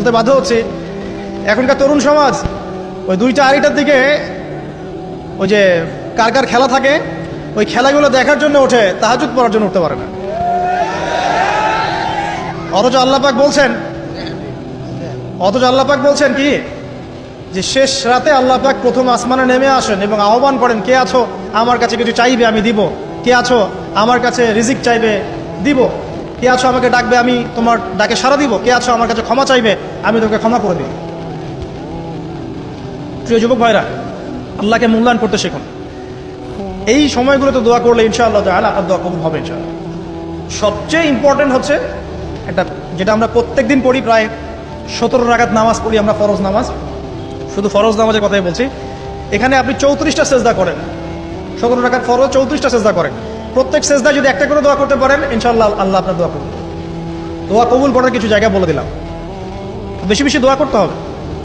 বলতে বাধ্য হচ্ছে, এখনকার তরুণ সমাজ ওই 2টা আড়াইটার দিকে ওই যে কার কার খেলা থাকে ওই খেলাগুলো দেখার জন্য ওঠে, তাহাজ্জুদ পড়ার জন্য উঠতে পারে না। অথচ আল্লাহ পাক বলছেন কি যে শেষ রাতে আল্লাহ পাক প্রথম আসমানে নেমে আসেন এবং আহ্বান করেন, কে আছো আমার কাছে কিছু চাইবে আমি দিব, কে আছো আমার কাছে রিজিক চাইবে দিব, কে আছো আমাকে ডাকবে আমি তোমার ডাকে সাড়া দিব, কে আছো আমার কাছে ক্ষমা চাইবে আমি তোকে ক্ষমা করে দিব। প্রিয় যুবক ভাইরা, আল্লাহকে মূল্যায়ন করতে শিখুন। এই সময়গুলোতে দোয়া করলে ইনশাআল্লাহ তাআলা আপনার দোয়া কবুল হবে ইনশাআল্লাহ। সবচেয়ে ইম্পর্টেন্ট হচ্ছে একটা, যেটা আমরা প্রত্যেক দিন পড়ি, প্রায় 17 রাকাত নামাজ পড়ি আমরা, ফরজ নামাজ, শুধু ফরজ নামাজের কথাই বলছি। এখানে আপনি 34টা সেজদা করেন, 17 রাকাত ফরজ 34টা সেজদা করেন। প্রত্যেক সেজদায় যদি একটা করে দোয়া করতে পারেন ইনশাআল্লাহ আল্লাহ আপনার দোয়া কবুল। দোয়া কবুল করার কিছু জায়গা বলে দিলাম, বেশি বেশি দোয়া করতে হবে।